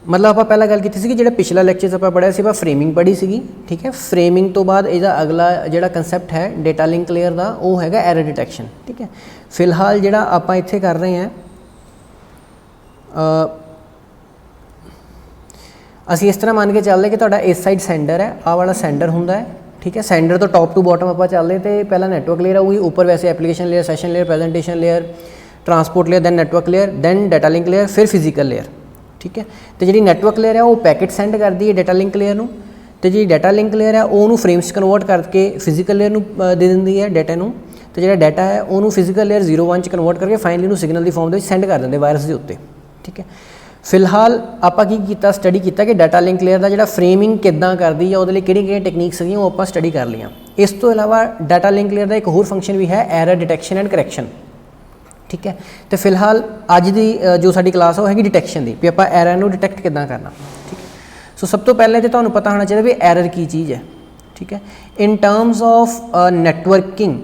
मतलब आप पहला गल की सी जो पिछला लैक्चर आप पढ़िया से फ्रेमिंग पढ़ी सी, ठीक है। फ्रेमिंग तो बाद इसका अगला जो कंसैप्ट है डेटा लिंक लेयर का वो है एरर डिटेक्शन, ठीक है। फिलहाल जो आप इत्थे कर रहे हैं असी इस तरह मान के चलते कि तुहाडा इस साइड सेंडर है, आ वाला सेंडर हुंदा है, ठीक है। सेंडर तो टॉप टू बॉटम आप चलते तो पहला नैटवर्क लेयर आऊगी, ऊपर वैसे application layer, session layer, presentation layer, transport layer, then network layer, then data link layer, फिर फिजिकल लेयर, ठीक है। तो जी नैटवर्क लेयर है वो पैकेट सेंड करती है डाटा लिंक लेयर नूं, तो जी डाटा लिंक लेयर है वो फ्रेम्स कन्वर्ट करके फिजिकल लेयर नूं दे दिंदी है डाटा नूं, तो जो डाटा है वो फिजिकल लेयर 0 1 कन्वर्ट करके फाइनली सिग्नल की फॉर्म सेंड कर देंगे वायरस के उत्ते, ठीक है। फिलहाल आप स्टडी किया कि डाटा लिंक लेयर का जो फ्रेमिंग किदां करती है, वो कि टेक्नीक्स सही वो आप स्टडी कर लिया। इस तो इलावा डाटा लिंक लेयर का एक होर फंक्शन भी है एरर डिटेक्शन एंड करैक्शन, ठीक है। तो फिलहाल अज की जो साडी क्लास है वो हैगी डिटेक्शन की, भी आप एरर नूं डिटेक्ट किदां करना, ठीक है। सो सब तो पहले तो तुहानूं पता होना चाहिए भी एरर की चीज़ है, ठीक है। इन टर्म्स ऑफ नैटवर्किंग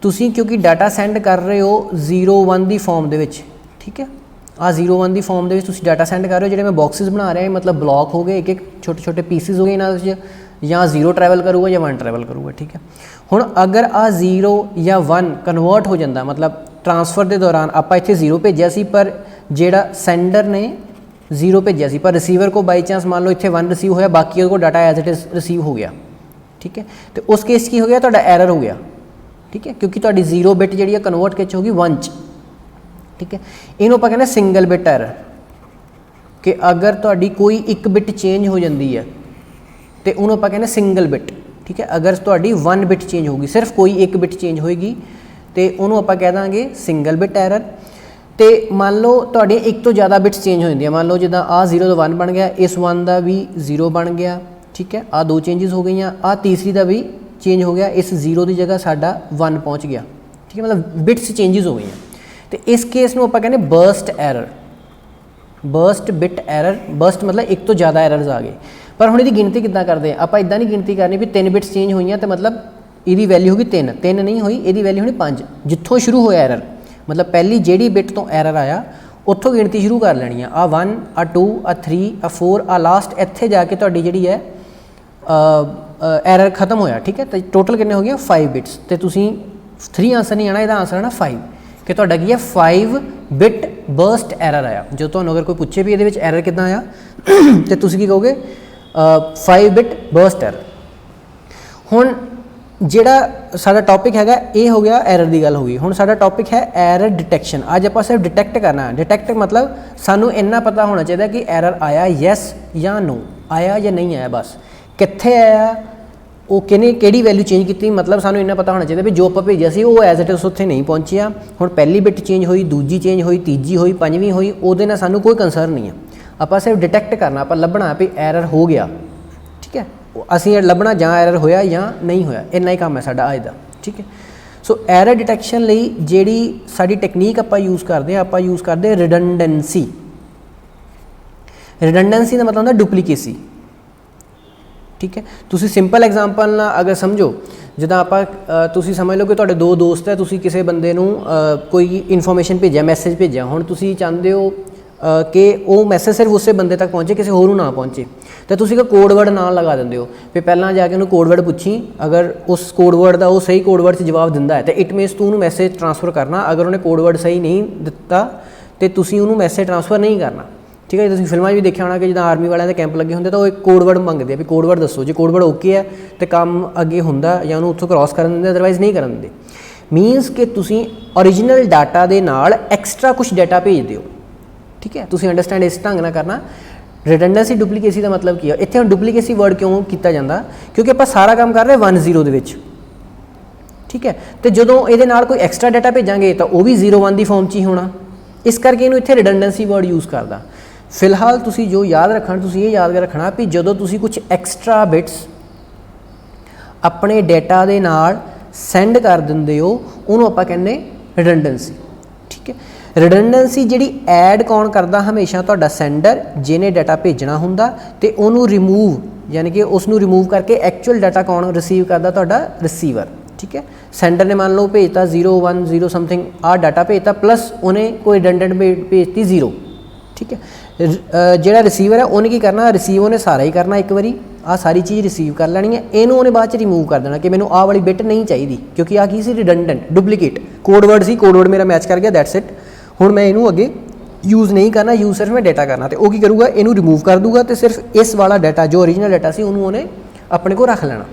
तुसीं क्योंकि डाटा सेंड कर रहे हो 0 1 की फॉर्म दे विच, ठीक है। आ 0 1 की फॉर्म दे तुसीं डाटा सेंड कर रहे हो, जो मैं बॉक्सिस बना रहा मतलब ब्लॉक हो गए, एक एक छोटे छोटे पीसिस हो गए इन्हां या 0 ट्रैवल करूगा या 1 ट्रैवल करूगा, ठीक है। हुण अगर आ 0 या 1 कन्वर्ट हो जाता, मतलब ट्रांसफर के दौरान आप इत्थे 0 भेजा सी पर जिहड़ा सेंडर ने 0 भेजा सी पर रिसीवर को बाई चांस मान लो इत्थे 1 रिसीव होया, बाकी को data as it is receive हो गया, ठीक है। तो उस केस की हो गया तुहाडा एरर हो गया, ठीक है, क्योंकि तुहाडी 0 बिट जिहड़ी कन्वर्ट किच होगी 1 च, ठीक है। इनू आपां कहने सिंगल बिट एरर कि अगर तुहाडी कोई एक बिट चेंज हो जाती है तो उन्होंने आपां कहने सिंगल बिट, ठीक है। अगर तुहाडी 1 बिट चेंज होगी, सिर्फ कोई एक बिट चेंज होएगी तो उन्होंने आपां कह देंगे सिंगल बिट एरर। तो मान लो तुहाडे एक तो ज़्यादा बिट्स चेंज हो जाती है, मान लो जिदा आ 0 तो 1 बन गया, इस 1 का भी 0 बन गया, ठीक है। आ 2 चेंजिस हो गई, आ तीसरी का भी चेंज हो गया, इस 0 की जगह साडा 1 पहुँच गया, ठीक है। मतलब बिट्स चेंजिस हो गई। तो इस केस में आपां कहने burst error, burst bit error, burst मतलब एक तो ज़्यादा एरर्स आ गए। पर हुण इहदी गिनती किद्दां करदे हैं, आपां इदां नहीं गिनती करनी भी 3 बिट्स चेंज हुई तो मतलब इहदी वैल्यू होगी 3, 3 नहीं हुई इहदी वैल्यू होनी 5, जित्थों शुरू होया एरर, मतलब पहली जिहड़ी बिट तो एरर आया उत्थों गिनती शुरू कर लैनी है। आ 1 आ 2 आ 3 आ 4 आ लास्ट इत्थे जाके तुहाडी जिहड़ी है एरर खत्म होया, ठीक है। तो टोटल कितने हो गए 5 बिट्स, तो तुसीं 3 आंसर नहीं आना, इहदा आंसर आना 5 कि तुहाडा की है 5 बिट बर्स्ट एरर आया। जो तुहानूं अगर कोई पूछे भी ये एरर कितना आया तो तुसीं की कहोगे 5 बिट बर्स्ट एरर। हुण जिहड़ा साडा टॉपिक हैगा ये हो गया एरर की गल हो गई। हुण साडा टॉपिक है एरर डिटेक्शन। अज आपां सिर्फ डिटेक्ट करना है। डिटेक्ट मतलब सानूं इन्ना पता होना चाहिए कि एरर आया यस या नो, आया या नहीं आया, बस कित्थे आया, वो किहड़ी वैल्यू चेंज की, मतलब सानूं इन्ना पता होना चाहिए भी जो आपां भेजिया सी वो एज इट इज़ उत्थे नहीं पहुँचिया। हुण पहली बिट चेंज हुई, दूजी चेंज हुई, तीजी हुई, पंजवीं हुई, उहदे नाल सानूं कोई कंसर्न नहीं है। आपां सिर्फ डिटेक्ट करना, आपां लभना भी एरर हो गया, ठीक है। असीं लभना जां एरर होया या नहीं होया, इन्ना ही काम है साडा अज दा, ठीक है। सो एरर डिटेक्शन लई जिहड़ी साडी टेक्नीक आपां यूज़ करदे आं, आपां यूज़ करदे रिडंडेंसी। रिडंडेंसी का मतलब होंदा डुप्लीकेसी, ठीक है। तुसी सिंपल एग्जाम्पल ना अगर समझो, जिदा आप तुसी समझ लो कि तुहाडे 2 दोस्त है, तुसी किसी बंदे नूं कोई इन्फॉर्मेशन भेजा, मैसेज भेजा, हुण तुसी चाहते हो कि वो मैसेज सिर्फ उस बंदे तक पहुँचे, किसी होर नूं ना पहुँचे, तो तुसी एक कोडवर्ड नाल लगा देंगे हो। फिर पहला जाके उन्होंने कोडवर्ड पूछी, अगर उस कोडवर्ड का वो सही कोडवर्ड से जवाब दिंदा है तो इट मीनस तू उन्होंने मैसेज ट्रांसफर करना। अगर उन्हें कोडवर्ड सही नहीं दिता तो तुसी उन्होंने मैसेज ट्रांसफर नहीं करना, ठीक है। तुसीं फिल्मां भी देखिया होना कि जिद्दां आर्मी वालियां दे कैंप लगे होंदे तो एक कोडवर्ड मंगदे भी कोडवर्ड दसो, जो कोडवर्ड ओके है तो काम अगे हुंदा या उन्होंने उत्थों क्रॉस करन दिंदे, अदरवाइज़ नहीं करन दिंदे। मीनस कि तुसीं ओरिजिनल डाटा दे नाल एक्सट्रा कुछ डाटा भेज दिओ, ठीक है। तुसीं अंडरस्टैंड इस ढंग नाल करना। रिडंडेंसी डुप्लीकेसी का मतलब की है, इत्थे हुण डुप्लीकेसी वर्ड क्यों किया जाता, क्योंकि आपां सारा काम कर रहे 1 0 दे विच, ठीक है। तो जदों इहदे नाल कोई एक्सट्रा डाटा भेजांगे तो वह भी 0 1 की फॉर्म च ही होना, इस करके इहनूं इत्थे रिडंडेंसी वर्ड यूज़ करदा। फिलहाल तुसी जो याद रखना, तुसी ये याद रखना भी जदों तुसी कुछ एक्सट्रा बिट्स अपने डेटा दे नाल सेंड कर दिंदे हो उन्होंने आपां कहने रिडंडेंसी, ठीक है। रिडंडेंसी जिहड़ी ऐड कौन करदा, हमेशा तुहाडा सेंडर जिहने डाटा भेजना हुंदा ते उहनूं रिमूव, यानी कि उसनूं रिमूव करके एक्चुअल डाटा कौन रिसीव करदा, तुहाडा रिसीवर, ठीक है। सेंडर ने मान लो भेजता 0 1 0 समथिंग आ डाटा भेजता, प्लस उन्हें कोई रिडंडेंट भेजती 0, ठीक है। ਜਿਹੜਾ ਰਿਸੀਵਰ ਹੈ ਉਹਨੇ ਕੀ ਕਰਨਾ, ਰਿਸੀਵ ਉਹਨੇ ਸਾਰਾ ਹੀ ਕਰਨਾ ਇੱਕ ਵਾਰੀ, ਆ ਸਾਰੀ ਚੀਜ਼ ਰਿਸੀਵ ਕਰ ਲੈਣੀ ਹੈ, ਇਹਨੂੰ ਉਹਨੇ ਬਾਅਦ ਚ ਰਿਮੂਵ ਕਰ ਦੇਣਾ कि मैंने आह वाली बिट नहीं चाहिए क्योंकि आ की सी रिडंडेंट डुप्लीकेट कोड वर्ड सी, कोड वर्ड मेरा मैच कर गया, दैट्स इट। हुण मैं इनू अगे यूज़ नहीं करना, यूज़ सिर्फ मैं डाटा करना, तो वह की करूँगा इनू रिमूव कर दूँगा, तो सिर्फ इस वाला डाटा जो ओरिजिनल डाटा सी उन्होंने उन्हें अपने को रख लेना।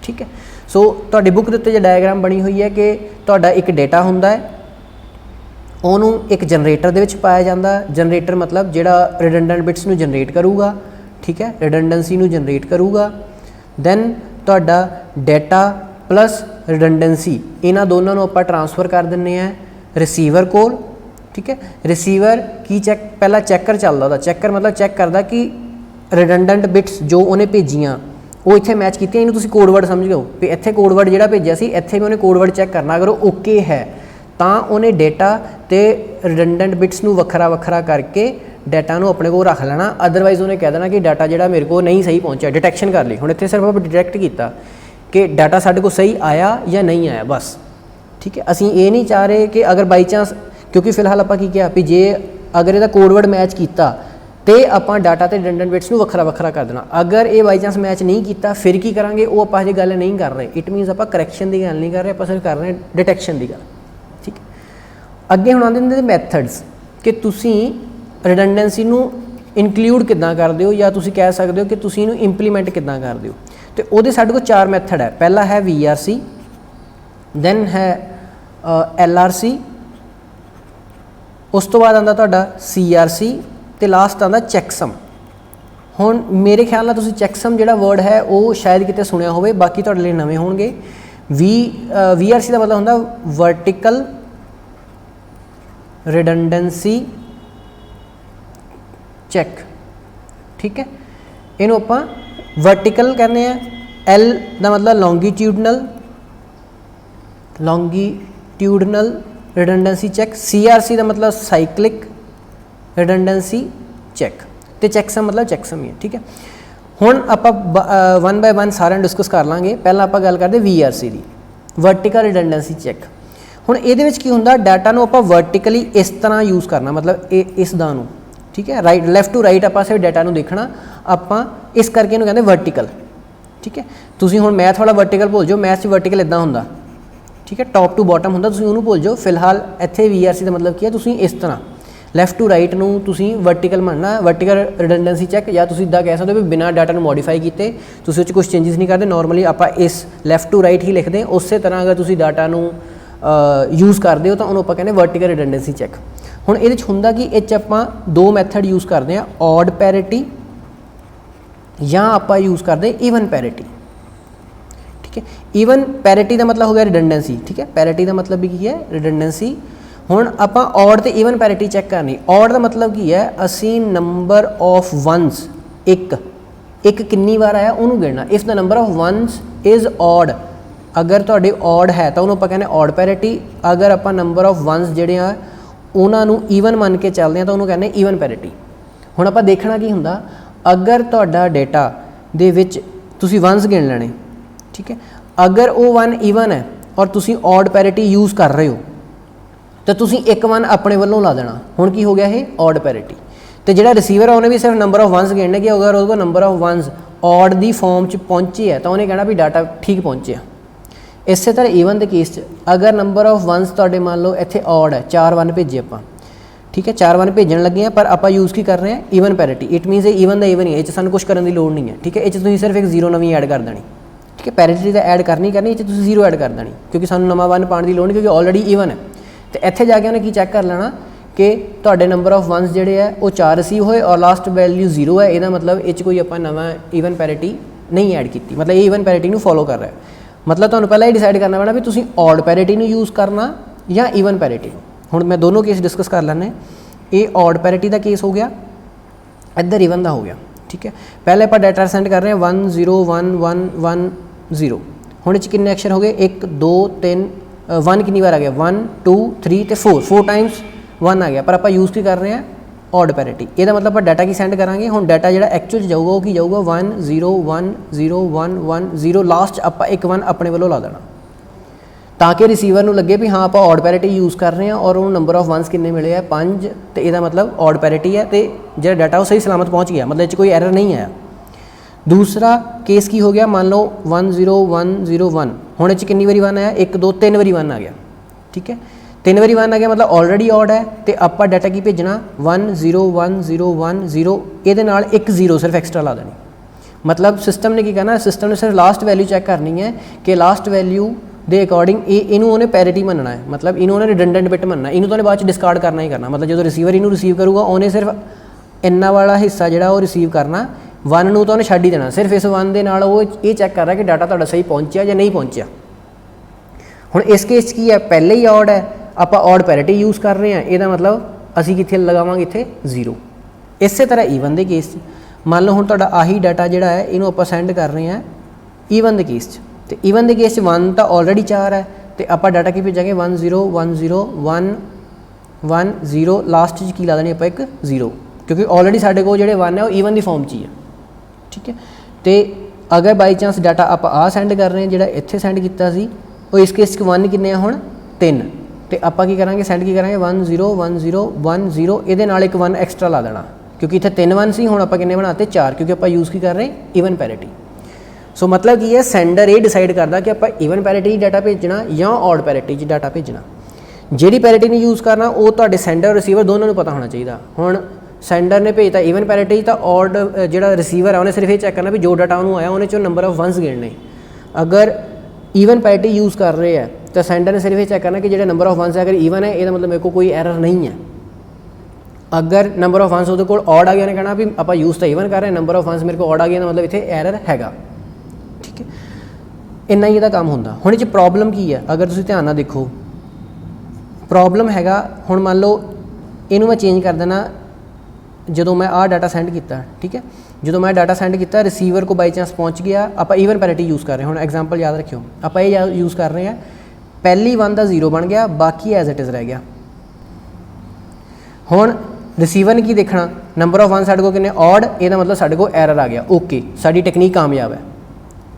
ठीक है, सो तुहाडी बुक दे उत्ते जो डायग्राम बनी हुई है कि तुहाडा एक डाटा हुंदा है, ਉਹਨੂੰ एक जनरेटर ਦੇ ਵਿੱਚ ਪਾਇਆ ਜਾਂਦਾ। जनरेटर मतलब ਜਿਹੜਾ रिडंडेंट बिट्स ਨੂੰ जनरेट करूगा, ठीक है, रिडंडेंसी ਨੂੰ जनरेट करूगा। दैन ਤੁਹਾਡਾ डाटा प्लस रिडंडेंसी ਇਹਨਾਂ ਦੋਨਾਂ ਨੂੰ ਆਪਾਂ ट्रांसफर कर ਦਿੰਨੇ ਆ रिसीवर ਕੋਲ। ठीक है, रिसीवर की चैक पहला चैकर चलता था, चैकर मतलब चैक करता कि रिडंडेंट बिट्स जो उन्हें भेजियाँ वो इत्थे मैच कीतियां, इन्हूं तुसीं कोड वर्ड समझ गए हो भी इत्थे कोड वर्ड जिहड़ा भेजिया सी इत्थे भी उन्हें कोड वर्ड चैक करना, अगर वो ओके है तो उन्हें डेटा तो रिडंडेंट बिट्स नूं वखरा वखरा करके डाटा नूं अपने को रख लेना। अदरवाइज उन्हें कह देना कि डाटा जिहड़ा मेरे को नहीं सही पहुँचा, डिटेक्शन कर ली। हुण इत्थे सिर्फ आप डिटेक्ट किया कि डाटा साडे को सही आया या नहीं आया बस। ठीक है, असीं ये नहीं चाह रहे कि अगर बाई चांस, क्योंकि फिलहाल आपां की किया भी जे अगर इहदा कोड वर्ड मैच किया तो आपां डाटा तो रिडंडेंट बिट्स नूं वखरा वखरा कर देना। अगर ये बाई चांस मैच नहीं किया फिर की करांगे, वो आपां हजे गल नहीं कर रहे। इट मीनस आपां करैक्शन की गल नहीं कर रहे, आपां सिर्फ कर रहे हैं डिटेक्शन की गल। ठीक है, अगे हुण आंदे ने मैथड्स कि तुसीं रिडंडेंसी नूं इनकलूड किद्दां करदे हो या तुसीं कह सकदे हो कि तुसीं इहनूं इंप्लीमेंट किद्दां करदे हो। तो उहदे साडे कोल 4 मैथड है। पहला है VRC, दैन है LRC, उस तो बाद आंदा तुहाडा CRC ते लास्ट आंदा चैकसम। हुण मेरे ख्याल नाल तुसीं चैकसम जिहड़ा वर्ड है वो शायद किते सुनिया होवे, बाकी तुहाडे लई नवें होणगे। VRC का मतलब हुंदा वर्टिकल रिडंडेंसी चैक। ठीक है, इनू आपां वर्टिकल कहने हैं। L का मतलब लॉन्गीट्यूडनल रिडंडेंसी चैक। CRC का मतलब साइक्लिक रिडंडेंसी चैक, तो चैकसम मतलब चैकसम ही है। ठीक है, हुण आपां 1 बाय 1 सारे डिस्कस कर लांगे। पहला आपां गल करदे VRC की, वर्टिकल रिडंडेंसी चैक। हुण इहदे विच की हुंदा, डाटा नूं आपां वर्टिकली इस तरह यूज़ करना, मतलब इस दा नूं। ठीक है, राइट लैफ्ट टू राइट आपां सिर्फ डाटा नूं देखना, आपां इस करके इहनूं कहंदे वर्टिकल। ठीक है, तुसीं हुण मैथ वाला वर्टिकल भुल जाओ, मैथ 'च वर्टिकल इदां हुंदा। ठीक है, टॉप टू बॉटम हुंदा, तुसीं उहनूं भुल जाओ। फिलहाल इत्थे VRC का मतलब की है, तुसीं इस तरह लैफ्ट टू राइट नूं तुसीं वर्टिकल मनना, वर्टिकल रिडंडेंसी चैक। या तुसीं इदां कह सकदे हो भी बिना डाटा नूं मॉडिफाई कीते तुसीं उह 'च कुछ चेंजिस नहीं करदे, नॉर्मली आपां इस लैफ्ट टू राइट ही लिखदे। उस तरह अगर तुसीं डाटा नूं यूज़ करते हो तो उन्होंने आपां कहंदे वर्टिकल रिडंडेंसी चैक। हुण इहदे 'च हुंदा कि इह 'च आपां 2 मैथड यूज़ करते हैं, ऑड पैरिटी या आपां यूज़ करते ईवन पैरिटी। ठीक है, ईवन पैरिटी का मतलब हो गया रिडंडेंसी। ठीक है, पैरिटी का मतलब भी की है रिडंडेंसी। हुण आपां ऑड ते ईवन पैरिटी चैक करनी। ऑड का मतलब की है, असीं नंबर ऑफ वनस एक कितनी बार आया उन्होंने गिनना। If the number of वनस is odd, अगर तुहाडे ऑड है तो उन्होंने आपां कहने ऑड पैरिटी। अगर आपां नंबर ऑफ वनस जिहड़े आ उन्होंने ईवन मन के चलते हैं तो उन्होंने कहने ईवन पैरिटी। हुण आपां देखना की हुंदा, अगर तुहाडा डेटा दे विच तुसीं वनस गिन लैणे। ठीक है, अगर वो 1 ईवन है और तुसीं ऑड पैरिटी यूज़ कर रहे हो तो तुसीं एक 1 अपने वालों ला देना। हुण की हो गया ये ऑड पैरिटी। तो जिहड़ा रिसीवर है उन्हें भी सिर्फ नंबर ऑफ वनस गिनने कि अगर उसको नंबर ऑफ वनस ऑड की फॉर्म च पहुँचे है तो उन्हें कहना भी डाटा ठीक पहुँचे। इस तरह ईवन के केस अगर नंबर ऑफ वनस तुहाडे मान लो इत्थे ऑड है, 4 1 भेजे आपां। ठीक है, 4 1 भेजन लगे हैं पर आपां यूज़ की कर रहे हैं ईवन पैरिटी। इट मीनस ईवन का ईवन ही है, इस सानूं कुछ करने की लोड़ नहीं है। ठीक है, इस तुसीं सिर्फ एक 0 नवीं ऐड कर देनी। ठीक है, पैरिटी तो ऐड करनी इस तुसीं 0 ऐड कर देनी, क्योंकि सानूं नवां 1 पाने की लोड़ नहीं, क्योंकि ऑलरेडी ईवन है। तो इत्थे जाके उन्हें की चैक कर लेना कि तुहाडे नंबर ऑफ वनस जिहड़े है वो 4 रिसीव होए और लास्ट वैल्यू 0 है। इहदा मतलब इह 'च कोई आपां नवां ईवन पैरिटी नहीं ऐड की, मतलब ये ईवन पैरिटी नूं फॉलो कर रहा है। मतलब तुहानूं पहले ही डिसाइड करना पैना भी तुसीं ऑड पैरिटी नूं यूज़ करना या ईवन पैरिटी। हुण मैं दोनों केस डिस्कस कर लैने। ये ऑड पैरिटी का केस हो गया, इधर ईवन का हो गया। ठीक है, पहले आपां डाटा सेंड कर रहे हैं 1 0 1 1 1 0। हुण इह 'च कितने अक्षर हो गए, 1 2 3 1 कितनी बार आ गया, 1 2 3 तो 4 टाइम्स 1 आ गया। पर आपां यूज़ की कर रहे हैं ऑड पैरिटी। ਇਹਦਾ मतलब ਆਪਾਂ डाटा की सेंड करांगे। हुण डाटा ਜਿਹੜਾ एक्चुअल 'ਚ जाऊगा वो की जाऊगा 1 0 1 0 1 1 0, लास्ट ਆਪਾਂ एक 1 अपने वालों ला देना। ताकि रिसीवर ਨੂੰ ਲੱਗੇ ਵੀ ਹਾਂ ਆਪਾਂ ऑड पैरिटी यूज़ कर रहे हैं और ਉਹਨੂੰ नंबर ऑफ वंस किन्ने मिले है 5 तो ਇਹਦਾ मतलब ऑड पैरिटी है तो जो डाटा वो सही सलामत पहुँच गया, मतलब ये कोई एरर नहीं आया। दूसरा केस की हो गया, मान लो 10101 हुण ये कितनी बारी 1 आया, 1 2 3 बारी 1 आ गया, ठीक है 3 बारी 1 आ गया मतलब ऑलरेडी ऑड है। तो आपां डाटा की भेजना 101010 ये नाल एक 0 सिर्फ एक्सट्रा ला देनी, मतलब सिस्टम ने की करना, सिस्टम ने सिर्फ लास्ट वैल्यू चैक करनी है कि लास्ट वैल्यू ਦੇ ਅਕੋਰਡਿੰਗ ਇਹਨੂੰ ਉਹਨੇ ਪੈਰਿਟੀ ਮੰਨਣਾ ਹੈ, ਮਤਲਬ ਇਹਨੂੰ ਉਹਨੇ ਰਿਡੰਡੈਂਟ ਬਿਟ ਮੰਨਣਾ, ਇਹਨੂੰ ਤਾਂ ਉਹਨੇ ਬਾਅਦ ਚ ਡਿਸਕਾਰਡ ਕਰਨਾ ਹੀ ਕਰਨਾ। ਮਤਲਬ ਜਦੋਂ ਰਿਸੀਵਰ ਇਹਨੂੰ ਰਿਸੀਵ ਕਰੂਗਾ ਉਹਨੇ ਸਿਰਫ ਇੰਨਾ ਵਾਲਾ ਹਿੱਸਾ ਜਿਹੜਾ ਉਹ ਰਿਸੀਵ ਕਰਨਾ, 1 ਨੂੰ ਤਾਂ ਉਹਨੇ ਛੱਡ ਹੀ ਦੇਣਾ। ਸਿਰਫ ਇਸ 1 ਦੇ ਨਾਲ ਉਹ ਇਹ ਚੈੱਕ ਕਰ ਰਿਹਾ ਕਿ ਡਾਟਾ ਤੁਹਾਡਾ ਸਹੀ ਪਹੁੰਚਿਆ ਜਾਂ ਨਹੀਂ ਪਹੁੰਚਿਆ। ਹੁਣ ਇਸ ਕੇਸ 'ਚ ਕੀ ਹੈ, ਪਹਿਲੇ ਹੀ ਔਡ ਹੈ, ਆਪਾਂ ਔਡ ਪੈਰਿਟੀ ਯੂਜ਼ ਕਰ ਰਹੇ ਹਾਂ, ਇਹਦਾ ਮਤਲਬ ਅਸੀਂ ਕਿੱਥੇ ਲਗਾਵਾਂਗੇ, ਇੱਥੇ 0। ਇਸੇ ਤਰ੍ਹਾਂ ਈਵਨ ਦੇ ਕੇਸ 'ਚ ਮੰਨ ਲਓ ਹੁਣ ਤੁਹਾਡਾ ਆਹੀ ਡਾਟਾ ਜਿਹੜਾ ਹੈ ਇਹਨੂੰ ਆਪਾਂ ਸੈਂਡ ਕਰ ਰਹੇ ਹਾਂ ਈਵਨ ਦੇ ਕੇਸ 'ਚ, तो ईवन के केस 1 तो ऑलरेडी 4 है, तो आप डाटा की भेजा 101010 लास्ट की ला देनी आप एक 0, क्योंकि ऑलरेडी साढ़े को जो 1 है वो ईवन की फॉर्म च ही है, ठीक है। तो अगर बाई चांस डाटा आप आ सेंड कर रहे हैं जो इतने सेंड किया वो इस केस 1 किन्ने हुण 3, तो आप की करेंगे सेंड की करेंगे 101010 ये एक 1 एक्सट्रा ला देना, क्योंकि इतने 3 1 सी, हुण आप किन्ने बनाते 4, क्योंकि आप यूज़ की कर रहे हैं ईवन पैरिटी। सो मतलब की है सेंडर ये डिसाइड करता कि आप ईवन पैरिटी डाटा भेजना या ऑड पैरिटी डाटा भेजना। जी पैरिटी ने यूज़ करना वो तो सेंडर और रिसीवर दोनों को पता होना चाहिए। हुण सेंडर ने भेजता ईवन पैरिटी, तो ऑड जो रिसीवर है उन्हें सिर्फ ये चेक करना भी जो डाटा उन्होंने आया उन्हें नंबर ऑफ वंस गिनने। अगर ईवन पैरिटी यूज़ कर रहे हैं तो सेंडर ने सिर्फ ये चेक करना कि जो नंबर ऑफ वंस है अगर ईवन है ये मतलब मेरे को कोई एरर नहीं है। अगर नंबर ऑफ वंस वो ऑड आ गया उन्हें कहना भी आप यूज़ तो ईवन कर रहे हैं, नंबर ऑफ वंस मेरे को ऑड आ गया मतलब इतने एरर हैगा, ठीक है। इन्ना ही काम होंदा। हुण इह प्रॉब्लम की है, अगर तुसीं ध्यान नाल देखो प्रॉब्लम हैगा, हुण मान लो इहनूं मैं चेंज कर देना जदों मैं आ डाटा सेंड किया, ठीक है, जदों मैं डाटा सेंड किया रिसीवर को बाई चांस पहुँच गया, आप ईवन पैरिटी यूज़ कर रहे हैं। हुण एग्जाम्पल याद रखियो, आप ये यूज़ कर रहे हैं पहली 1 का 0 बन गया, बाकी एज इट इज़ रह गया। हुण रिसीवर ने की देखना नंबर ऑफ 1 साढ़े को किन्ने ऑड, ये मतलब साढ़े को एरर आ गया, ओके साड़ी टेक्निक कामयाब है,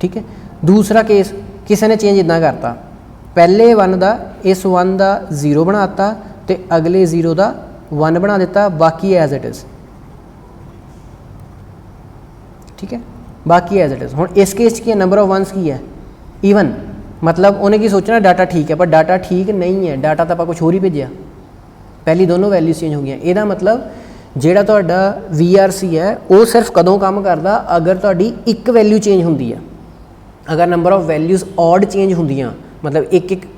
ठीक है। दूसरा केस किसी ने चेंज इदा करता, पहले 1 का इस 1 का 0 बनाता तो अगले 0 का 1 बना दिता, बाकी एज इट इज़, ठीक है, बाकी एज इट इज़। हुण इस केस की नंबर ऑफ वंस की है ईवन, मतलब उन्हें की सोचना डाटा ठीक है, पर डाटा ठीक नहीं है, डाटा तो आप कुछ होर ही भेजा, पहली दोनों वैल्यूज चेंज हो गई। यदा मतलब ਜਿਹੜਾ ਤੁਹਾਡਾ VRC है वो सिर्फ कदों काम करता अगर ਤੁਹਾਡੀ एक वैल्यू चेंज होंदी है। अगर number of values odd change होंदियां, मतलब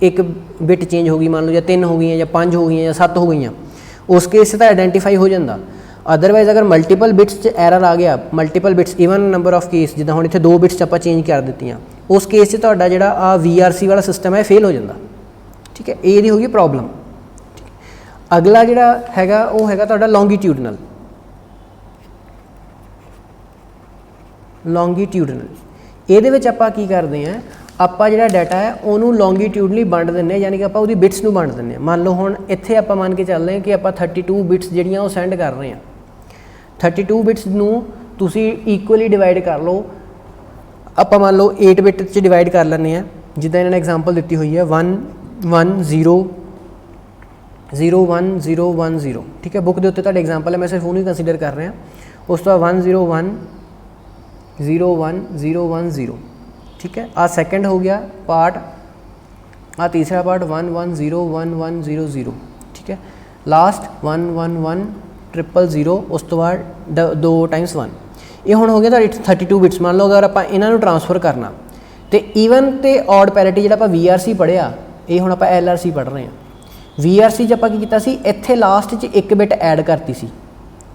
एक बिट चेंज हो गई, मान लो या 3 हो गई या 5 हो गई या 7 हो गई, उस केस से तो आइडेंटिफाई हो जाता। अदरवाइज अगर मल्टीपल बिट्स एरर आ गया, multiple bits even number of case जिदा हुण इत्थे 2 बिट्स आप चेंज कर दित्तियां, उस केस से तुहाडा जिहड़ा आ VRC वाला सिस्टम है फेल हो जाता, ठीक है, ये होगी प्रॉब्लम। अगला जिहड़ा हैगा वो हैगा तुहाडा लॉन्गीट्यूडनल। ये आप की करते हैं, आप जो डाटा है उन्होंने लॉन्गीट्यूडनली वंड दें, यानी कि आप बिट्स में वंड दें। मान लो हुण इत्थे आप मान के चल रहे हैं कि आप 32 बिट्स जिहड़ियां वो सेंड कर रहे हैं, 32 बिट्स नूं तुसीं इक्वली डिवाइड कर लो। आप मान लो 8 बिट च डिवाइड कर लैंदे हैं, जिद्दां इन्होंने एग्जाम्पल दी हुई है 1 1 0 0 1 0 1 0, ठीक है। बुक के उत्ते तुहाडे एग्जाम्पल है, मैं सिर्फ उन्हें कंसीडर कर रहा। उस तो 1 0 1 0 1 0 1 0, ठीक है। आ सैकेंड हो गया पार्ट, आ तीसरा पार्ट 1 1 0 1 1 0 0, ठीक है। लास्ट 1 1 1 0 0, उस तो बाद 2 टाइम्स 1। ये हुण हो गया 32 बिट्स। मान लो अगर आप इन्हों ट्रांसफर करना तो ईवन तो ऑड पैरिटी जो आप VRC पढ़िया, ये हुण आप LRC पढ़ रहे हैं। VRC च आपां की कीता सी, इत्थे लास्ट च एक बिट ऐड करती सी,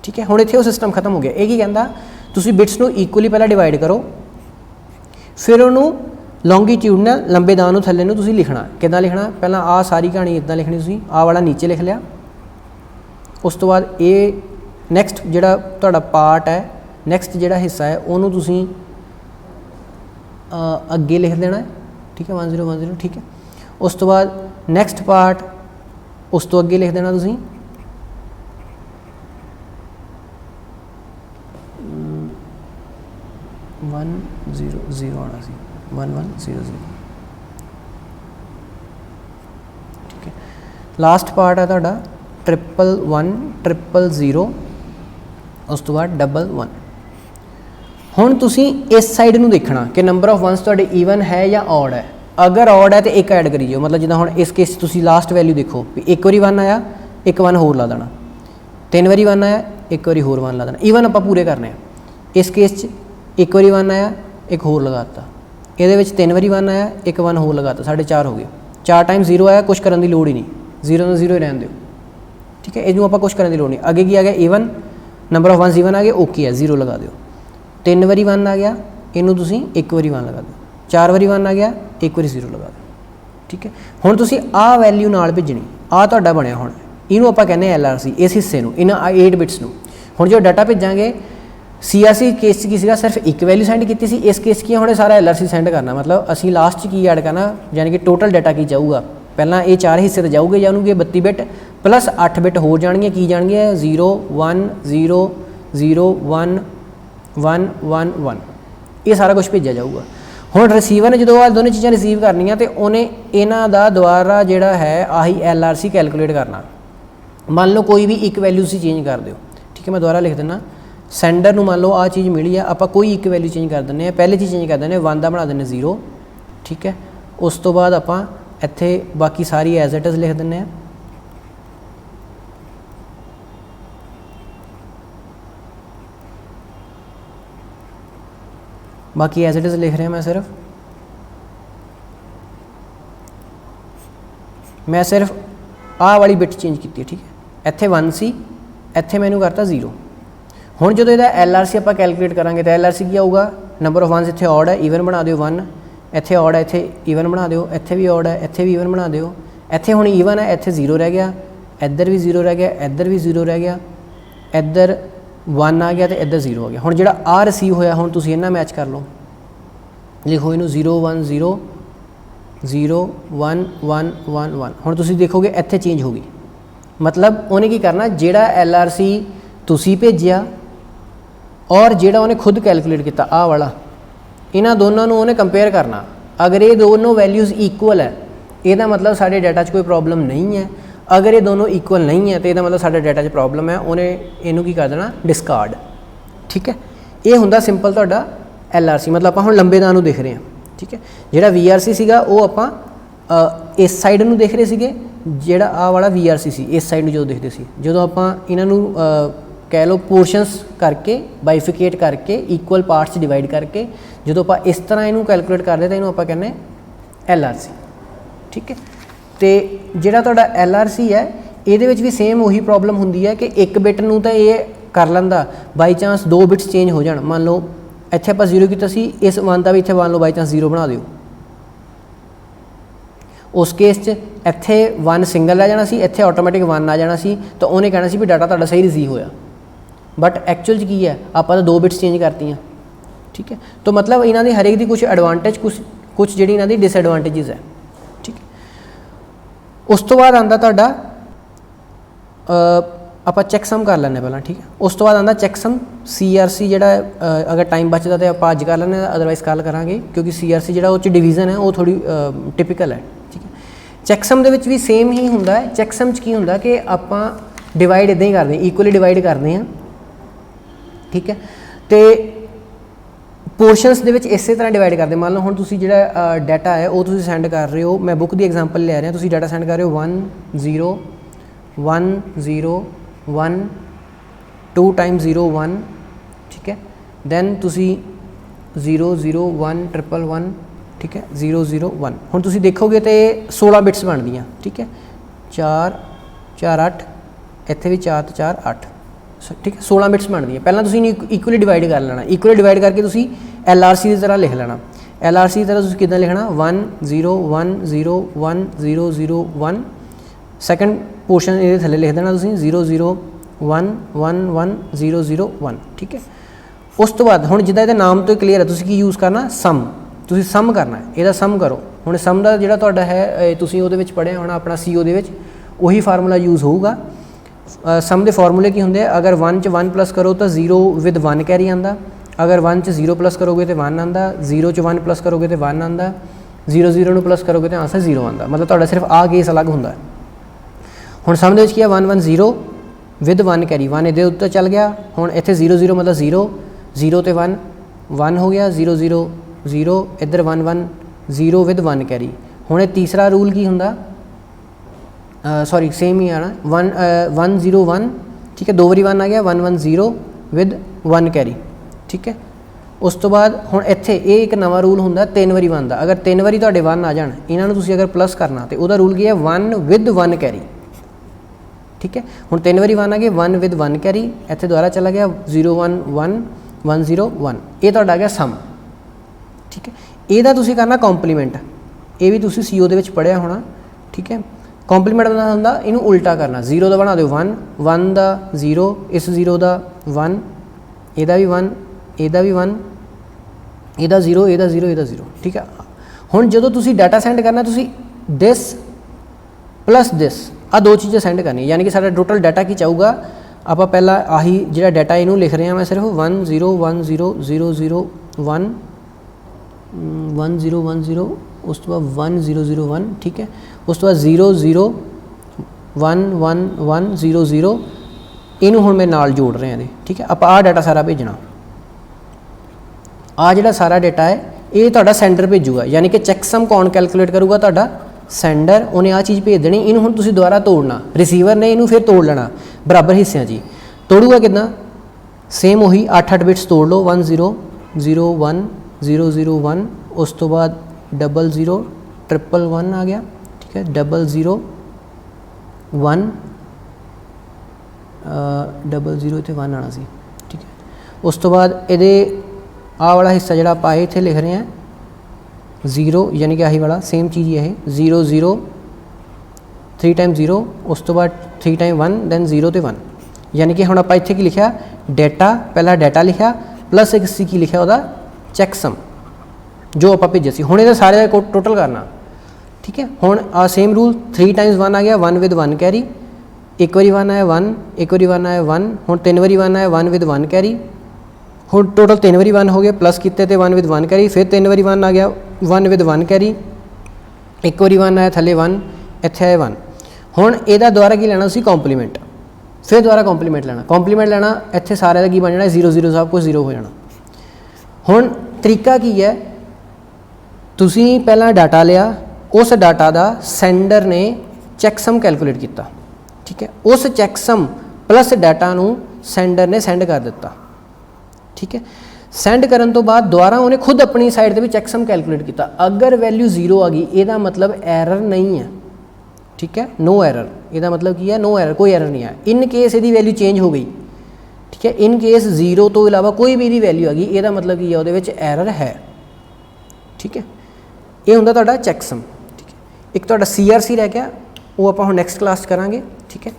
ठीक है। हुण इत्थे वो सिस्टम खत्म हो गया। ये की कहंदा, तुसीं बिट्स नूं इक्वली पहले डिवाइड करो, फिर उन्होंने लॉन्गीट्यूडनल लंबे दां नूं थल्ले नूं तुसीं लिखना। किदां लिखना, पहला आ सारी कहानी इदां लिखनी, तुसीं आ वाला नीचे लिख लिया। उस तो बाद ये नैक्सट जिहड़ा तुहाडा पार्ट है, नैक्सट जिहड़ा हिस्सा है उन्होंने तुसीं अगे लिख देना, ठीक है, 1 0 1 0, ठीक है। उस तो बाद नैक्सट पार्ट उस तो अगे लिख देना तुसीं 1 0 0 आना सी 1 1 0 0, लास्ट पार्ट है तुहाडा 111 000 उस तो बाद 11 हुण तुसीं इस साइड नूं देखना कि नंबर ऑफ वनस तुहाडे ईवन है या ऑड है। अगर ऑड है तो एक ऐड करी जाओ, मतलब जिद्दां हुण इस केस तुसीं लास्ट वैल्यू देखो भी एक बारी 1 आया, एक 1 होर ला देना, 3 बारी 1 आया, एक बारी होर 1 ला देना। ईवन आपां पूरे करने आ। इस केस च एक बारी 1 आया, एक होर लगाता, ये 3 बारी 1 आया, एक 1 होर लगाता, 4.5 हो गए। 4 टाइम 0 आया, कुछ करने की लोड़ ही नहीं, 0 का 0 ही रहने दो, ठीक है। इनू आप कुछ करने की लोड़ नहीं। अगे की आ गया even, number of ones even आ गए, ओके है, 0 लगा दो। 3 बारी 1 आ गया, इनू तुसीं एक बारी 1 लगा दो। 4 बारी 1 आ गया, एक बारी 0 लगा दो, ठीक है। हुण तुसीं आ वैल्यू नाल भेजनी, आ तुहाडा बनया। हुण इनू आपां कहने LRC, इस हिस्से नूं, इन्हां 8 बिट्स नूं। हुण जो डाटा भेजांगे CRC केस च की सीगा, सिर्फ एक वैल्यू सेंड की सी। इस केस की हुणे सारा LRC सेंड करना, मतलब असीं लास्ट च की ऐड करना, यानी कि टोटल डाटा की जाऊगा। पहला ये 4 हिस्से तो जाऊगे, जाऊँगे 32 बिट प्लस 8 बिट हो जाएंगे, की जाएंगे 0 1 0 0 1 1 1 1, ये सारा कुछ भेजा जाऊगा। हुण रिसीवर ने जो दोनों चीज़ां रिसीव करनियां तो उन्हें इन्हां दा दोबारा जिहड़ा है आही LRC कैलकुलेट करना। मान लो कोई भी एक वैल्यू तुसीं चेंज कर दो, ठीक है। मैं दोबारा लिख देना, सेंडर नूं मान लो आ चीज़ मिली है, आपां कोई एक वैल्यू चेंज कर दें, पहले चीज़ चेंज कर दें 1 का बना दें 0, ठीक है। उस तो बाद आपां इत्थे बाकी सारी एज इट इज़ लिख दें। बाकी एज इट इज़ लिख रहे हैं, मैं सिर्फ आ वाली बिट चेंज की, ठीक है। इत्थे 1 सी, इत्थे मैनू करता 0। हुण जो इहदा LRC आपां कैलकुलेट करांगे तो LRC की आऊगा, नंबर ऑफ वनस इत्थे ऑड है, ईवन बना दिओ 1, इत्थे ऑड है, इत्थे ईवन बना दिओ, इत्थे भी ऑड है, इत्थे भी ईवन बना दिओ। इत्थे हुण ईवन है, इत्थे 0 रह गया, इधर भी 0 रह गया, इधर भी 0 रह गया, इधर 1 आ गया तो इधर 0 हो गया। हुण जिहड़ा आ रिसीव होया, हुण तुसीं इन्हां मैच कर लो, लिखो इनू 0 1 0 0 1 1 1 1। हुण तुसीं देखोगे इत्थे चेंज हो गई, मतलब उन्हें की करना, जिहड़ा LRC तुसीं भेजिया और जिहड़ा उन्हें खुद कैलकुलेट किया आ वाला, इन्हां दोनों नूं उन्हें कंपेयर करना। अगर ये दोनों वैल्यूज़ इक्वल है, यदा मतलब साढ़े डाटा च कोई प्रॉब्लम नहीं है। अगर ये दोनों इक्वल नहीं है तो यदा मतलब साढ़े डाटा च प्रॉब्लम है, उन्हें इनू की कर देना डिस्कार्ड, ठीक है। ये हुंदा सिंपल तुहाडा LRC, मतलब आपां हुण लंबे दा नूं देख रहे हैं, ठीक है। जिहड़ा VRC सीगा वो आपां इस साइड नूं देख रहे सीगे, जिहड़ा आ वाला VRC सी इस साइड नूं जो देखदे सी। जदों आपां इन्हां नूं कह लो पोर्शनस करके बाइफिकेट करके इक्वल पार्ट्स डिवाइड करके जो आप इस तरह इनू कैलकुलेट करते तो इनू आप कहने LRC, ठीक है। तो जिहड़ा तुहाडा LRC है ये भी सेम उही प्रॉब्लम होंदी है कि एक बिट नूं तो ये कर लैंदा, बाई चांस 2 बिट्स चेंज हो जाण। मान लो इत्थे आपां 0 कीता सी, इस 1 का भी इत्थे मान लो बाई चांस 0 बना दिओ, उस केस च इत्थे 1 सिंगल रह जाना सी, इत्थे ऑटोमैटिक 1 आ जाना सी, तो उन्हें कहना सी भी डाटा तुहाडा सही रिसीव होया। बट एक्चुअल च की है आपां तो 2 बिट्स चेंज करती, ठीक है। तो मतलब इन्हां दी हरेक दी कुछ एडवांटेज कुछ जिहड़ी इन्हां दी डिसएडवांटेजिज है, ठीक है। उस तो बाद आंदा तुहाडा आपां चैक सम कर लैंदे पहलां, ठीक है। उस तो बाद आंदा चैक सम CRC जिहड़ा अगर टाइम बचदा तो आपां अज कर लैंदे, अदरवाइज कल करांगे, क्योंकि CRC जिहड़ा उह च डिवीजन है वो थोड़ी टिपिकल है, ठीक है। चैक सम दे विच भी सेम ही हुंदा है। चैक सम च की हुंदा कि आपां डिवाइड इदां ही करदे, इक्वली डिवाइड करदे हैं, ठीक है। तो पोर्शनस दे विच इस तरह डिवाइड करते। मान लो हुण तुसीं जिहड़ा डाटा है वो तुसीं सेंड कर रहे हो, मैं बुक की एग्जांपल ले रहा, तुसीं डाटा सेंड कर रहे हो 1 0 1 0 1 2 टाइम 0 1, ठीक है। दैन तुसीं 0 0 1 1 1, ठीक है, 0 0 1। हुण तुसीं देखोगे तो 16 बिट्स बनदियां, ठीक है। 4 4 8, इत्थे भी 4 तो 4 8, ठीक है। 16 बिट्स बनदी है। पहला तुसीं इक्वली डिवाइड कर लेना, इक्वली डिवाइड करके तुसीं LRC की तरह लिख लेना। LRC की तरह तुसीं किदां लिखना 1 0 1 0 1 0 0 1। सैकेंड पोर्शन ये थल्ले लिख देना तुसीं 0 0 1 1 1 0 0 1, ठीक है। उस तो बाद हुण जिद्दां इहदे नाम तो क्लीयर है, तुसीं की यूज़ करना सम, तुसीं सम करना है, इहदा सम करो। हुण सम दा जिहड़ा तुहाडा है तुसीं उहदे विच पढ़िया होना अपना CO दे विच, उही फार्मूला यूज़ होऊगा। सम के फॉर्मूले की होंगे, अगर 1 च 1 प्लस करो तो 0 विद 1 कैरी आंदा, अगर 1 च 0 प्लस करोगे तो 1 आंदा, 0 च 1 प्लस करोगे तो 1 आंदा, 0 0 प्लस करोगे तो आंसर 0 आंदा। मतलब तुहाडा सिर्फ आ केस अलग होंदा है। ਹੁਣ ਸਮ ਦੇ ਵਿੱਚ ਕੀ ਆ 1 1 0 ਵਿਦ 1 ਕੈਰੀ 1 ਇਹਦੇ ਉੱਤੇ ਚੱਲ ਗਿਆ। ਹੁਣ ਇੱਥੇ 0 0 ਮਤਲਬ 0 0 ਤੇ 1 1 ਹੋ ਗਿਆ 0 0 0 ਇੱਧਰ 1 1 0 ਵਿਦ 1 ਕੈਰੀ। ਹੁਣ ਇਹ ਤੀਸਰਾ ਰੂਲ ਕੀ ਹੁੰਦਾ ਸੌਰੀ ਸੇਮ ਹੀ ਆਣਾ 1 0 1 ਠੀਕ ਹੈ 2 ਵਾਰੀ 1 ਆ ਗਿਆ 1 1 0 ਵਿਦ 1 ਕੈਰੀ ਠੀਕ ਹੈ। ਉਸ ਤੋਂ ਬਾਅਦ ਹੁਣ ਇੱਥੇ ਇਹ ਇੱਕ ਨਵਾਂ ਰੂਲ ਹੁੰਦਾ 3 ਵਾਰੀ 1 ਦਾ। ਅਗਰ 3 ਵਾਰੀ ਤੁਹਾਡੇ 1 ਆ ਜਾਣ ਇਹਨਾਂ ਨੂੰ ਤੁਸੀਂ ਅਗਰ ਪਲੱਸ ਕਰਨਾ ਤੇ ਉਹਦਾ ਰੂਲ ਕੀ ਹੈ 1 ਵਿਦ 1 ਕੈਰੀ ਠੀਕ ਹੈ। ਹੁਣ 3 ਵਾਰੀ 1 ਆ ਗਏ 1 ਵਿਦ 1 ਕੈਰੀ। ਇੱਥੇ ਦੁਬਾਰਾ ਚਲਾ ਗਿਆ 0 1 1 1 0 1 ਇਹ ਤੁਹਾਡਾ ਆ ਗਿਆ ਸਮ ਠੀਕ ਹੈ। ਇਹਦਾ ਤੁਸੀਂ ਕਰਨਾ ਕੰਪਲੀਮੈਂਟ। ਇਹ ਵੀ ਤੁਸੀਂ CO ਦੇ ਵਿੱਚ ਪੜ੍ਹਿਆ ਹੋਣਾ ਠੀਕ ਹੈ। ਕੰਪਲੀਮੈਂਟ ਬਣਾਉਣਾ ਹੁੰਦਾ ਇਹਨੂੰ ਉਲਟਾ ਕਰਨਾ 0 ਦਾ ਬਣਾ ਦਿਓ 1 1 ਦਾ 0 ਇਸ 0 ਦਾ 1 ਇਹਦਾ ਵੀ 1 ਇਹਦਾ ਵੀ 1 ਇਹਦਾ 0 ਇਹਦਾ 0 ਇਹਦਾ 0 ਠੀਕ ਹੈ। ਹੁਣ ਜਦੋਂ ਤੁਸੀਂ ਡਾਟਾ ਸੈਂਡ ਕਰਨਾ ਤੁਸੀਂ ਦਿਸ ਪਲੱਸ ਦਿਸ ਆ ਦੋ ਚੀਜ਼ਾਂ ਸੈਂਡ ਕਰਨੀਆਂ ਯਾਨੀ ਕਿ ਸਾਡਾ ਟੋਟਲ ਡਾਟਾ ਕੀ ਚਾਹੂਗਾ। ਆਪਾਂ ਪਹਿਲਾਂ ਆਹੀ ਜਿਹੜਾ ਡਾਟਾ ਇਹਨੂੰ ਲਿਖ ਰਹੇ ਹਾਂ ਮੈਂ ਸਿਰਫ 1 0 1 0 0 0 1 1 0 1 0 ਉਸ ਤੋਂ ਬਾਅਦ 1 0 0 1 ਠੀਕ ਹੈ। ਉਸ ਤੋਂ ਬਾਅਦ 0 0 1 1 1 0 0 ਇਹਨੂੰ ਹੁਣ ਮੈਂ ਨਾਲ ਜੋੜ ਰਿਹਾ ਇਹਦੇ ਠੀਕ ਹੈ। ਆਪਾਂ ਆਹ ਡਾਟਾ ਸਾਰਾ ਭੇਜਣਾ ਆ ਜਿਹੜਾ ਸਾਰਾ ਡਾਟਾ ਹੈ ਇਹ ਤੁਹਾਡਾ ਸੈਂਡਰ ਭੇਜੂਗਾ ਯਾਨੀ ਕਿ ਚੈੱਕਸਮ ਕੌਣ ਕੈਲਕੂਲੇਟ ਕਰੂਗਾ ਤੁਹਾਡਾ ਸੈਂਡਰ। ਉਹਨੇ ਆਹ ਚੀਜ਼ ਭੇਜ ਦੇਣੀ। ਇਹਨੂੰ ਹੁਣ ਤੁਸੀਂ ਦੁਬਾਰਾ ਤੋੜਨਾ ਰਿਸੀਵਰ ਨੇ ਇਹਨੂੰ ਫਿਰ ਤੋੜ ਲੈਣਾ ਬਰਾਬਰ ਹਿੱਸਿਆਂ 'ਚ ਹੀ। ਤੋੜੂਗਾ ਕਿੱਦਾਂ ਸੇਮ ਉਹੀ 8 8 ਬਿਟਸ ਤੋੜ ਲਓ 1 0 0 1 0 0 1 ਉਸ ਤੋਂ ਬਾਅਦ 0 0 1 1 ਆ ਗਿਆ ਠੀਕ ਹੈ 0 0 1 0 ਇੱਥੇ 1 ਆਉਣਾ ਸੀ ਠੀਕ ਹੈ। ਉਸ ਤੋਂ ਬਾਅਦ ਇਹਦੇ ਆਹ ਵਾਲਾ ਹਿੱਸਾ ਜਿਹੜਾ ਆਪਾਂ ਇੱਥੇ ਲਿਖ ਰਹੇ ਹਾਂ 0 ਯਾਨੀ ਕਿ ਆਹੀ ਵਾਲਾ ਸੇਮ ਚੀਜ਼ ਹੀ ਇਹ 0 0 3 ਟਾਈਮ 0 ਉਸ ਤੋਂ ਬਾਅਦ 3 ਟਾਈਮ 1 ਦੈਨ 0 ਤੇ 1 ਯਾਨੀ ਕਿ ਹੁਣ ਆਪਾਂ ਇੱਥੇ ਕੀ ਲਿਖਿਆ ਡਾਟਾ ਪਹਿਲਾਂ ਡਾਟਾ ਲਿਖਿਆ ਪਲੱਸ ਇੱਕ ਸੀ ਕੀ ਲਿਖਿਆ ਉਹਦਾ ਚੈੱਕਸਮ ਜੋ ਆਪਾਂ ਭੇਜਿਆ ਸੀ। ਹੁਣ ਇਹਦਾ ਸਾਰੇ ਦਾ ਟੋਟਲ ਕਰਨਾ ਠੀਕ ਹੈ। ਹੁਣ ਆ ਸੇਮ ਰੂਲ 3 ਟਾਈਮਸ 1 ਆ ਗਿਆ 1 ਵਿਦ 1 ਕੈਰੀ। ਇੱਕ ਵਾਰੀ 1 ਆਇਆ 1 ਇੱਕ ਵਾਰੀ 1 ਆਇਆ 1 ਹੁਣ 3 ਵਾਰੀ 1 ਆਇਆ 1 ਵਿਦ 1 ਕੈਰੀ। ਹੁਣ ਟੋਟਲ 3 ਵਾਰੀ 1 ਹੋ ਗਿਆ ਪਲੱਸ ਕੀਤੇ ਤੇ 1 ਵਿਦ 1 ਕੈਰੀ ਫਿਰ 3 ਵਾਰੀ 1 ਆ ਗਿਆ 1 ਵਿਦ 1 ਕੈਰੀ। ਇੱਕ ਵਾਰੀ 1 ਆਇਆ ਥੱਲੇ 1 ਇੱਥੇ ਆਇਆ 1। ਹੁਣ ਇਹਦਾ ਦੁਬਾਰਾ ਕੀ ਲੈਣਾ ਸੀ ਕੰਪਲੀਮੈਂਟ ਫਿਰ ਦੁਬਾਰਾ ਕੰਪਲੀਮੈਂਟ ਲੈਣਾ ਇੱਥੇ ਸਾਰਿਆਂ ਦਾ ਕੀ ਬਣ ਜਾਣਾ 0 0 ਸਭ ਕੁਝ 0 ਹੋ ਜਾਣਾ। ਹੁਣ ਤਰੀਕਾ ਕੀ ਹੈ ਤੁਸੀਂ ਪਹਿਲਾਂ ਡਾਟਾ ਲਿਆ ਉਸ ਡਾਟਾ ਦਾ ਸੈਂਡਰ ਨੇ ਚੈੱਕਸਮ ਕੈਲਕੂਲੇਟ ਕੀਤਾ ਠੀਕ ਹੈ। ਉਸ ਚੈੱਕਸਮ ਪਲੱਸ ਡਾਟਾ ਨੂੰ ਸੈਂਡਰ ਨੇ ਸੈਂਡ ਕਰ ਦਿੱਤਾ ਠੀਕ ਹੈ। ਸੈਂਡ ਕਰਨ ਤੋਂ ਬਾਅਦ ਦੁਬਾਰਾ ਉਹਨੇ ਖੁਦ ਆਪਣੀ ਸਾਈਡ 'ਤੇ ਵੀ ਚੈੱਕਸਮ ਕੈਲਕੂਲੇਟ ਕੀਤਾ। ਅਗਰ ਵੈਲਿਊ 0 ਆ ਗਈ ਇਹਦਾ ਮਤਲਬ ਐਰਰ ਨਹੀਂ ਹੈ ਠੀਕ ਹੈ ਨੋ ਐਰਰ। ਇਹਦਾ ਮਤਲਬ ਕੀ ਹੈ ਨੋ ਐਰਰ ਕੋਈ ਐਰਰ ਨਹੀਂ ਆਇਆ। ਇਨ ਕੇਸ ਇਹਦੀ ਵੈਲਿਊ ਚੇਂਜ ਹੋ ਗਈ ਠੀਕ ਹੈ ਇਨ ਕੇਸ 0 ਤੋਂ ਇਲਾਵਾ ਕੋਈ ਵੀ ਇਹਦੀ ਵੈਲਿਊ ਆ ਗਈ ਇਹਦਾ ਮਤਲਬ ਕੀ ਹੈ ਉਹਦੇ ਵਿੱਚ ਐਰਰ ਹੈ ਠੀਕ ਹੈ। ਇਹ ਹੁੰਦਾ ਤੁਹਾਡਾ ਚੈੱਕਸਮ ਠੀਕ ਹੈ। ਇੱਕ ਤੁਹਾਡਾ CRC ਰਹਿ ਗਿਆ ਉਹ ਆਪਾਂ ਹੁਣ ਨੈਕਸਟ ਕਲਾਸ 'ਚ ਕਰਾਂਗੇ ਠੀਕ ਹੈ।